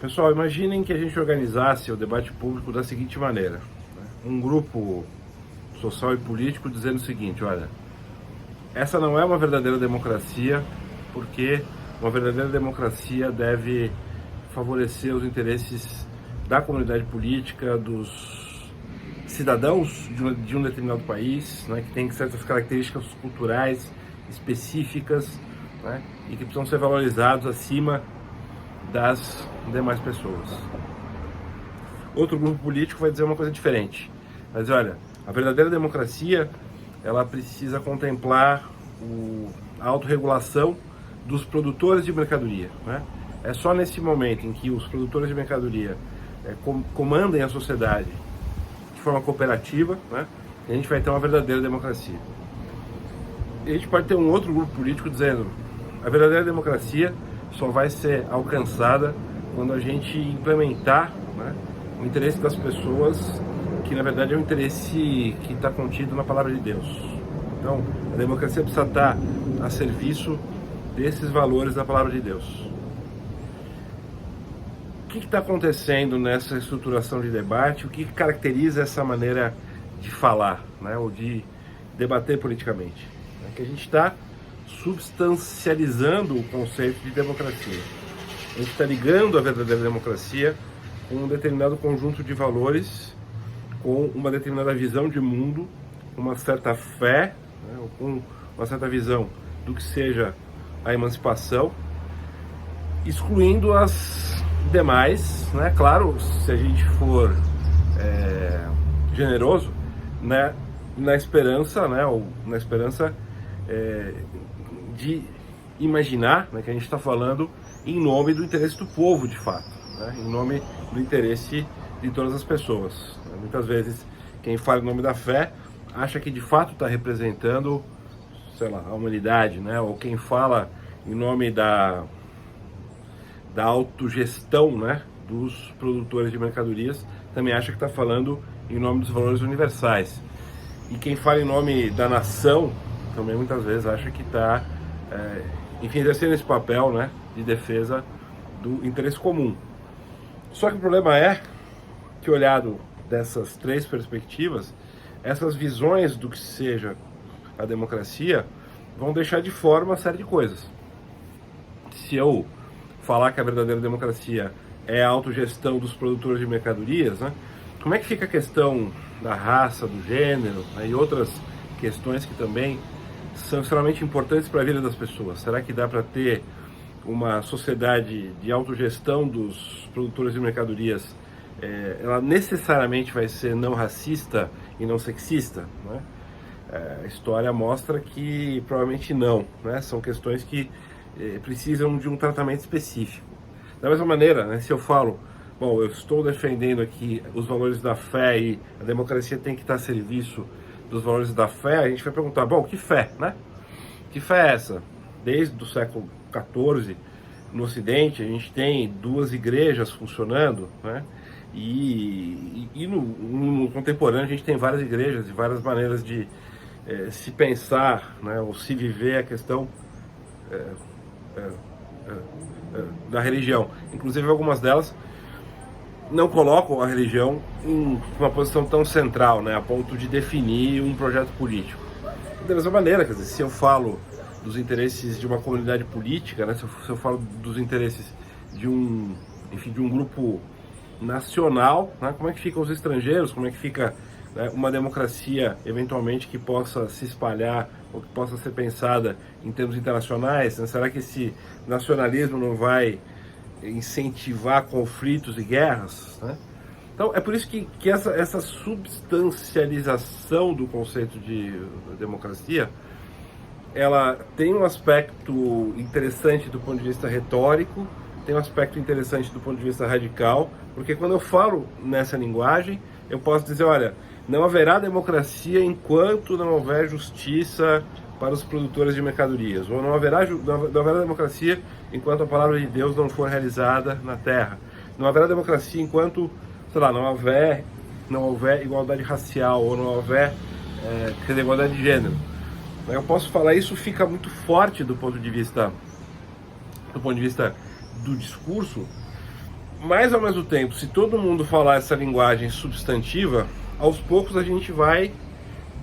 Pessoal, imaginem que a gente organizasse o debate público da seguinte maneira, né? Um grupo social e político dizendo o seguinte: olha, essa não é uma verdadeira democracia, porque uma verdadeira democracia deve favorecer os interesses da comunidade política, dos cidadãos de um determinado país, né, que tem certas características culturais específicas, né, e que precisam ser valorizados acima das demais pessoas. Outro grupo político vai dizer uma coisa diferente. Vai dizer, olha, a verdadeira democracia, ela precisa contemplar a autorregulação dos produtores de mercadoria, né? É só nesse momento em que os produtores de mercadoria comandem a sociedade de forma cooperativa, né, que a gente vai ter uma verdadeira democracia. E a gente pode ter um outro grupo político dizendo: a verdadeira democracia só vai ser alcançada quando a gente implementar, né, o interesse das pessoas, que na verdade é um interesse que está contido na palavra de Deus. Então, a democracia precisa estar a serviço desses valores da palavra de Deus. O que está acontecendo nessa estruturação de debate? O que caracteriza essa maneira de falar, né, ou de debater politicamente? É que a gente está substancializando o conceito de democracia. A gente está ligando a verdadeira democracia com um determinado conjunto de valores, com uma determinada visão de mundo, uma certa fé, né, ou com uma certa visão do que seja a emancipação, excluindo as demais, né? Claro, se a gente for generoso, né, na esperança, né, ou na esperança de imaginar, né, que a gente está falando em nome do interesse do povo, de fato, né, em nome do interesse de todas as pessoas. Muitas vezes, quem fala em nome da fé acha que de fato está representando, sei lá, a humanidade, né, ou quem fala em nome da autogestão, né, dos produtores de mercadorias também acha que está falando em nome dos valores universais. E quem fala em nome da nação também muitas vezes acha que está, enfim, exercendo esse papel, né, de defesa do interesse comum. Só que o problema é que, olhado dessas três perspectivas, essas visões do que seja a democracia vão deixar de fora uma série de coisas. Se eu falar que a verdadeira democracia é a autogestão dos produtores de mercadorias, né, como é que fica a questão da raça, do gênero, né, e outras questões que também são extremamente importantes para a vida das pessoas? Será que dá para ter uma sociedade de autogestão dos produtores de mercadorias? Ela necessariamente vai ser não racista e não sexista, né? A história mostra que provavelmente não, né? São questões que precisam de um tratamento específico. Da mesma maneira, né, se eu falo, bom, eu estou defendendo aqui os valores da fé e a democracia tem que estar a serviço dos valores da fé, a gente vai perguntar, bom, que fé, né? Que fé é essa? Desde o século XIV, no Ocidente, a gente tem duas igrejas funcionando, né? E no contemporâneo a gente tem várias igrejas e várias maneiras de se pensar, né, ou se viver a questão da religião. Inclusive algumas delas não colocam a religião em uma posição tão central, né, a ponto de definir um projeto político. Da mesma maneira, quer dizer, se eu falo dos interesses de uma comunidade política, né, se eu falo dos interesses de um grupo nacional, né, como é que ficam os estrangeiros, como é que fica, né, uma democracia eventualmente que possa se espalhar ou que possa ser pensada em termos internacionais, né? Será que esse nacionalismo não vai incentivar conflitos e guerras, né? Então é por isso que essa substancialização do conceito de democracia, ela tem um aspecto interessante do ponto de vista retórico, tem um aspecto interessante do ponto de vista radical, porque quando eu falo nessa linguagem, eu posso dizer, olha, não haverá democracia enquanto não houver justiça para os produtores de mercadorias, ou não haverá democracia enquanto a palavra de Deus não for realizada na terra. Não haverá democracia enquanto, sei lá, não houver igualdade racial, ou não houver igualdade de gênero. Eu posso falar, isso fica muito forte do ponto de vista do discurso, Mas, ao mesmo tempo, se todo mundo falar essa linguagem substantiva, aos poucos a gente vai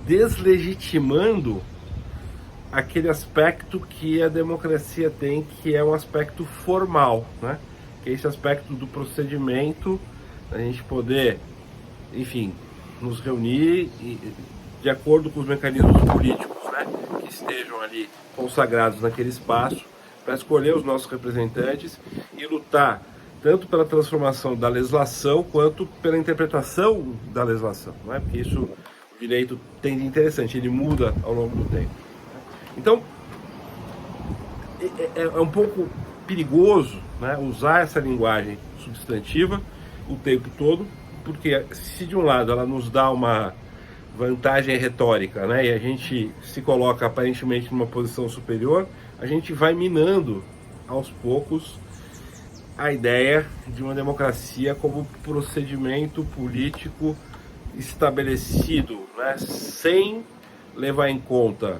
deslegitimando aquele aspecto que a democracia tem, que é um aspecto formal, né? Que é esse aspecto do procedimento, a gente poder, enfim, nos reunir de acordo com os mecanismos políticos, né, que estejam ali consagrados naquele espaço, para escolher os nossos representantes e lutar tanto pela transformação da legislação quanto pela interpretação da legislação, né? Porque isso, o direito tem de interessante, ele muda ao longo do tempo. Então, é um pouco perigoso, né, usar essa linguagem substantiva o tempo todo, porque se de um lado ela nos dá uma vantagem retórica, né, e a gente se coloca aparentemente numa posição superior, a gente vai minando aos poucos a ideia de uma democracia como procedimento político estabelecido, né, sem levar em conta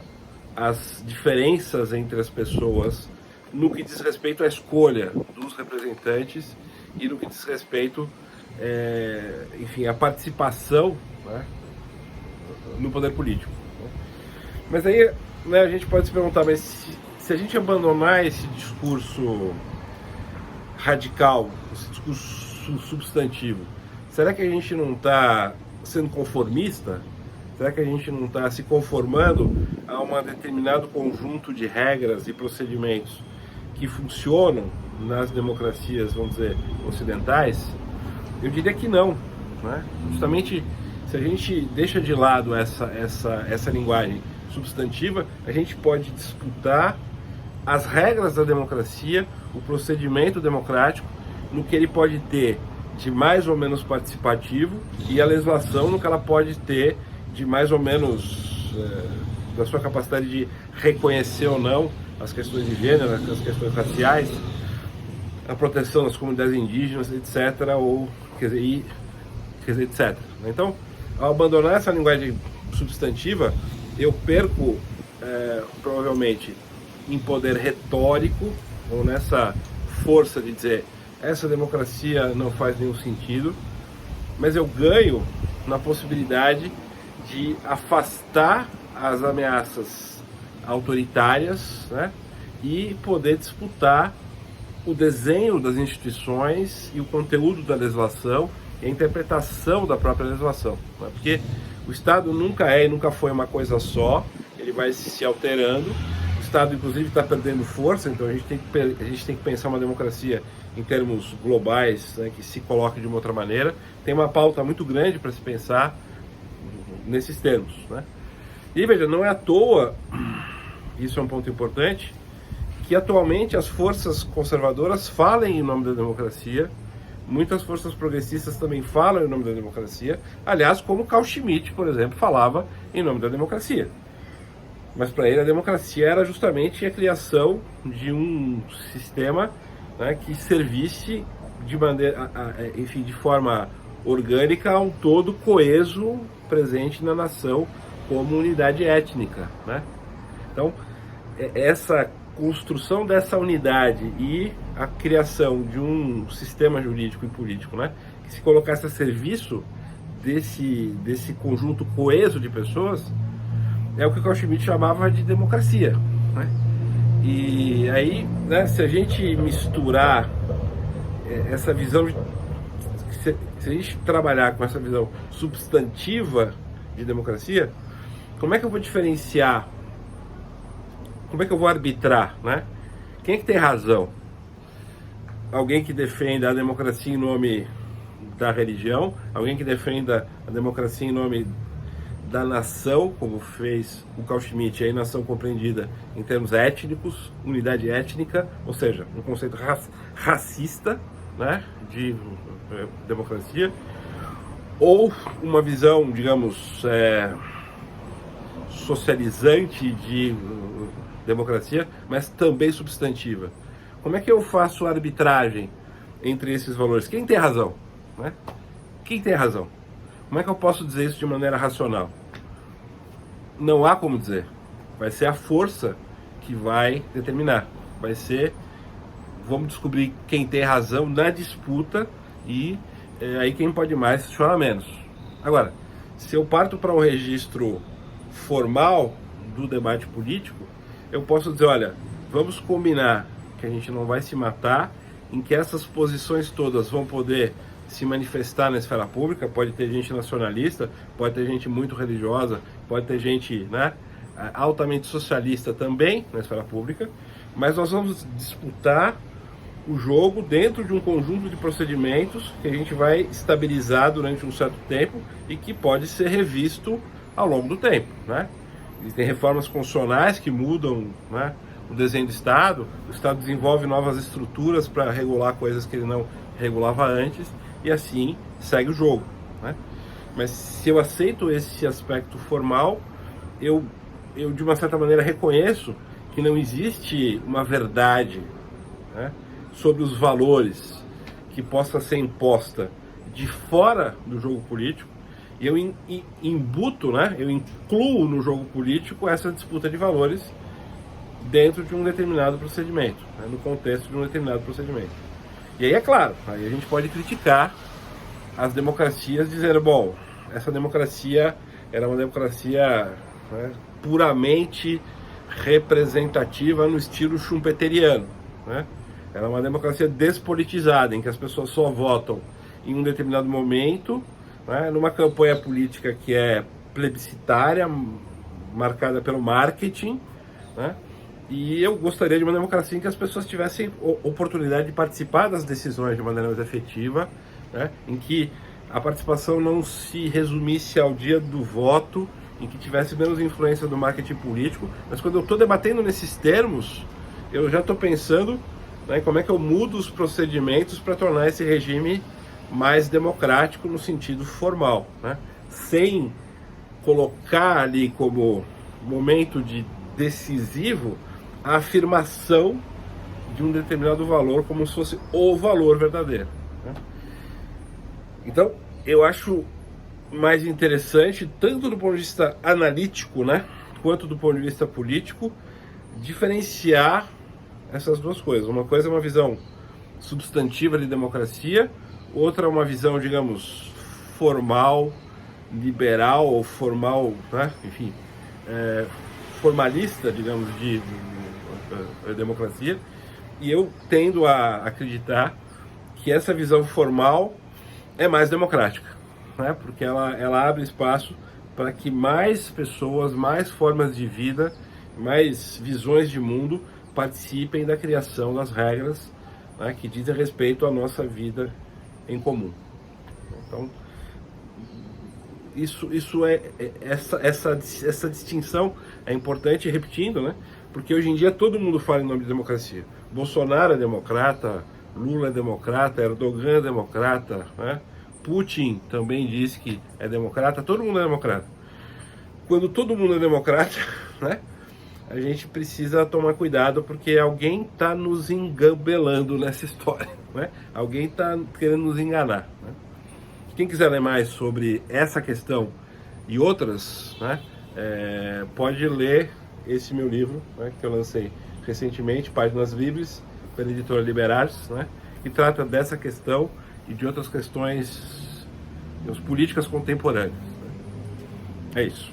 as diferenças entre as pessoas no que diz respeito à escolha dos representantes e no que diz respeito, enfim, à participação, né, no poder político. Mas aí, né, a gente pode se perguntar, mas se a gente abandonar esse discurso radical, esse discurso substantivo, será que a gente não está sendo conformista? Será que a gente não está se conformando a um determinado conjunto de regras e procedimentos que funcionam nas democracias, vamos dizer, ocidentais? Eu diria que não, né? Justamente, se a gente deixa de lado essa linguagem substantiva, a gente pode disputar as regras da democracia, o procedimento democrático, no que ele pode ter de mais ou menos participativo, e a legislação no que ela pode ter de mais ou menos da sua capacidade de reconhecer ou não as questões de gênero, as questões raciais, a proteção das comunidades indígenas, etc. Ou, quer dizer, etc. Então, ao abandonar essa linguagem substantiva, eu perco provavelmente em poder retórico, ou nessa força de dizer essa democracia não faz nenhum sentido, mas eu ganho na possibilidade de afastar as ameaças autoritárias, né, e poder disputar o desenho das instituições e o conteúdo da legislação e a interpretação da própria legislação, né? Porque o Estado nunca é e nunca foi uma coisa só, ele vai se alterando. O Estado, inclusive, está perdendo força, então a gente tem que pensar uma democracia em termos globais, né, que se coloque de uma outra maneira. Tem uma pauta muito grande para se pensar nesses termos, né? E veja, não é à toa, isso é um ponto importante, que atualmente as forças conservadoras falem em nome da democracia, muitas forças progressistas também falam em nome da democracia, aliás, como Carl Schmitt, por exemplo, falava em nome da democracia. Mas para ele a democracia era justamente a criação de um sistema, né, que servisse de maneira, enfim, de forma orgânica a um todo coeso presente na nação como unidade étnica, né? Então, essa construção dessa unidade e a criação de um sistema jurídico e político, né, que se colocasse a serviço desse conjunto coeso de pessoas, é o que o Carl Schmitt chamava de democracia, né? E aí, né, se a gente misturar essa visão, se a gente trabalhar com essa visão substantiva de democracia, como é que eu vou diferenciar? Como é que eu vou arbitrar, né? Quem é que tem razão? Alguém que defenda a democracia em nome da religião, alguém que defenda a democracia em nome da nação, como fez o Carl Schmitt, a nação compreendida em termos étnicos, unidade étnica, ou seja, um conceito racista, né, de democracia, ou uma visão, digamos, socializante de democracia, mas também substantiva. Como é que eu faço a arbitragem entre esses valores? Quem tem razão, né? Quem tem razão? Como é que eu posso dizer isso de maneira racional? Não há como dizer. Vai ser a força que vai determinar. Vai ser, vamos descobrir quem tem razão na disputa e aí quem pode mais chora menos. Agora, se eu parto para um registro formal do debate político, eu posso dizer, olha, vamos combinar que a gente não vai se matar, em que essas posições todas vão poder se manifestar na esfera pública. Pode ter gente nacionalista, pode ter gente muito religiosa, pode ter gente, né, altamente socialista também na esfera pública, mas nós vamos disputar o jogo dentro de um conjunto de procedimentos que a gente vai estabilizar durante um certo tempo e que pode ser revisto ao longo do tempo, né? Existem reformas constitucionais que mudam, né, o desenho do Estado. O Estado desenvolve novas estruturas para regular coisas que ele não regulava antes, e assim segue o jogo, né? Mas se eu aceito esse aspecto formal, eu de uma certa maneira reconheço que não existe uma verdade, né, sobre os valores que possa ser imposta de fora do jogo político, e eu imbuto, né, eu incluo no jogo político essa disputa de valores dentro de um determinado procedimento, né, no contexto de um determinado procedimento. E aí é claro, aí a gente pode criticar as democracias, dizendo, bom, essa democracia era uma democracia, né, puramente representativa no estilo schumpeteriano, né? Era uma democracia despolitizada, em que as pessoas só votam em um determinado momento, né, numa campanha política que é plebiscitária, marcada pelo marketing, né? E eu gostaria de uma democracia em que as pessoas tivessem oportunidade de participar das decisões de maneira mais efetiva, né? Em que a participação não se resumisse ao dia do voto, em que tivesse menos influência do marketing político. Mas quando eu estou debatendo nesses termos, eu já estou pensando, né, como é que eu mudo os procedimentos para tornar esse regime mais democrático no sentido formal, né? Sem colocar ali como momento decisivo a afirmação de um determinado valor como se fosse o valor verdadeiro, né? Então, eu acho mais interessante, tanto do ponto de vista analítico, né, quanto do ponto de vista político, diferenciar essas duas coisas. Uma coisa é uma visão substantiva de democracia, outra é uma visão, digamos, formal, liberal, ou formal, né, enfim, formalista, digamos, de democracia. E eu tendo a acreditar que essa visão formal é mais democrática, né, porque ela abre espaço para que mais pessoas, mais formas de vida, mais visões de mundo participem da criação das regras, né, que dizem respeito à nossa vida em comum. Então, essa distinção é importante, repetindo, né, porque hoje em dia todo mundo fala em nome de democracia. Bolsonaro é democrata, Lula é democrata, Erdogan é democrata, né? Putin também diz que é democrata, todo mundo é democrata. Quando todo mundo é democrata, né, a gente precisa tomar cuidado, porque alguém está nos engambelando nessa história, né? Alguém está querendo nos enganar, né? Quem quiser ler mais sobre essa questão e outras, né, pode ler esse meu livro, né, que eu lancei recentemente, Páginas Livres, pela editora Liberatis, né, que trata dessa questão e de outras questões, políticas contemporâneas, né? É isso.